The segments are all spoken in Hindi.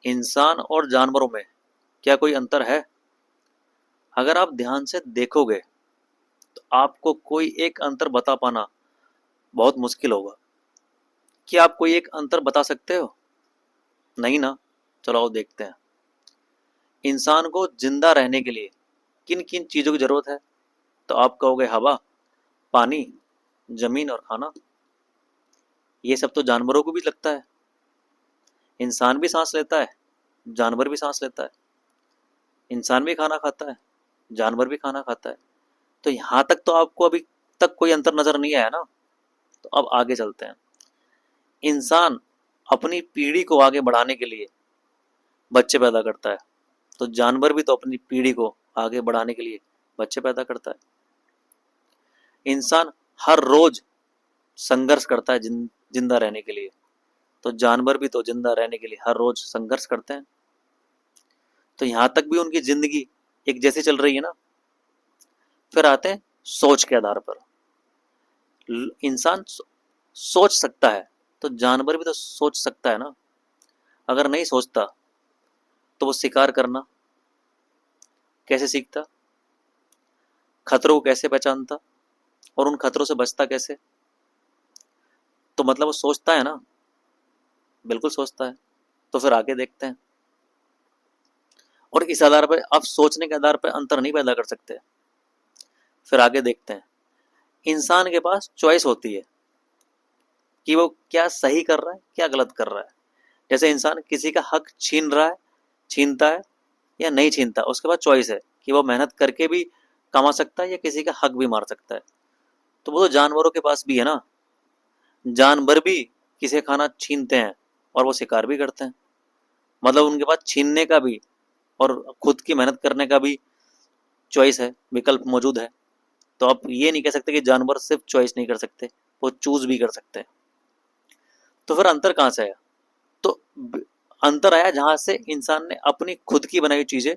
इंसान और जानवरों में क्या कोई अंतर है? अगर आप ध्यान से देखोगे तो आपको कोई एक अंतर बता पाना बहुत मुश्किल होगा। क्या आप कोई एक अंतर बता सकते हो? नहीं ना। चलो आओ देखते हैं। इंसान को जिंदा रहने के लिए किन किन चीजों की जरूरत है? तो आप कहोगे हवा, पानी, जमीन और खाना। ये सब तो जानवरों को भी लगता है। इंसान भी सांस लेता है, जानवर भी सांस लेता है। इंसान भी खाना खाता है, जानवर भी खाना खाता है। तो यहां तक तो आपको अभी तक कोई अंतर नजर नहीं आया ना। तो अब आगे चलते हैं। इंसान अपनी पीढ़ी को आगे बढ़ाने के लिए बच्चे पैदा करता है, तो जानवर भी तो अपनी पीढ़ी को आगे बढ़ाने के लिए बच्चे पैदा करता है। इंसान हर रोज संघर्ष करता है जिंदा रहने के लिए, तो जानवर भी तो जिंदा रहने के लिए हर रोज संघर्ष करते हैं। तो यहां तक भी उनकी जिंदगी एक जैसी चल रही है ना। फिर आते हैं सोच के आधार पर। इंसान सोच सकता है, तो जानवर भी तो सोच सकता है ना। अगर नहीं सोचता तो वो शिकार करना कैसे सीखता, खतरों को कैसे पहचानता और उन खतरों से बचता कैसे? तो मतलब वो सोचता है ना, बिल्कुल सोचता है। तो फिर आगे देखते हैं। और इस आधार पर आप सोचने के आधार पर अंतर नहीं पैदा कर सकते। फिर आगे देखते हैं। इंसान के पास चॉइस होती है कि वो क्या सही कर रहा है, क्या गलत कर रहा है। जैसे इंसान किसी का हक छीन रहा है, छीनता है या नहीं छीनता, उसके पास चॉइस है कि वो मेहनत करके भी कमा सकता है या किसी का हक भी मार सकता है। तो वो तो जानवरों के पास भी है ना। जानवर भी किसी का खाना छीनते हैं और वो शिकार भी करते हैं। मतलब उनके पास छीनने का भी और खुद की मेहनत करने का भी चॉइस है, विकल्प मौजूद है। तो आप ये नहीं कह सकते कि जानवर सिर्फ चॉइस नहीं कर सकते, वो चूज भी कर सकते हैं। तो फिर अंतर कहाँ से आया? तो अंतर आया जहां से इंसान ने अपनी खुद की बनाई चीजें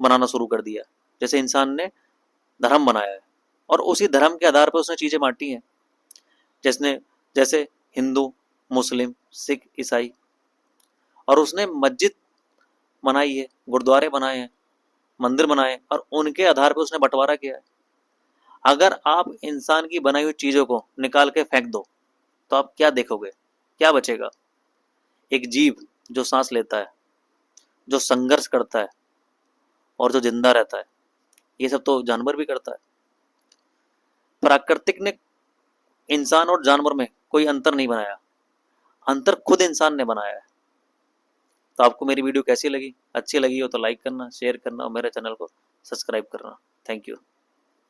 बनाना शुरू कर दिया। जैसे इंसान ने धर्म बनाया है और उसी धर्म के आधार पर उसने चीजें बांटी हैं। जैसे जैसे हिंदू, मुस्लिम, सिख, ईसाई। और उसने मस्जिद बनाई है, गुरुद्वारे बनाए हैं, मंदिर बनाए हैं और उनके आधार पर उसने बंटवारा किया है। अगर आप इंसान की बनाई हुई चीजों को निकाल के फेंक दो तो आप क्या देखोगे? क्या बचेगा? एक जीव जो सांस लेता है, जो संघर्ष करता है और जो जिंदा रहता है। ये सब तो जानवर भी करता है। प्राकृतिक ने इंसान और जानवर में कोई अंतर नहीं बनाया, अंतर खुद इंसान ने बनाया है। तो आपको मेरी वीडियो कैसी लगी? अच्छी लगी हो तो लाइक करना, शेयर करना और मेरे चैनल को सब्सक्राइब करना। Thank you.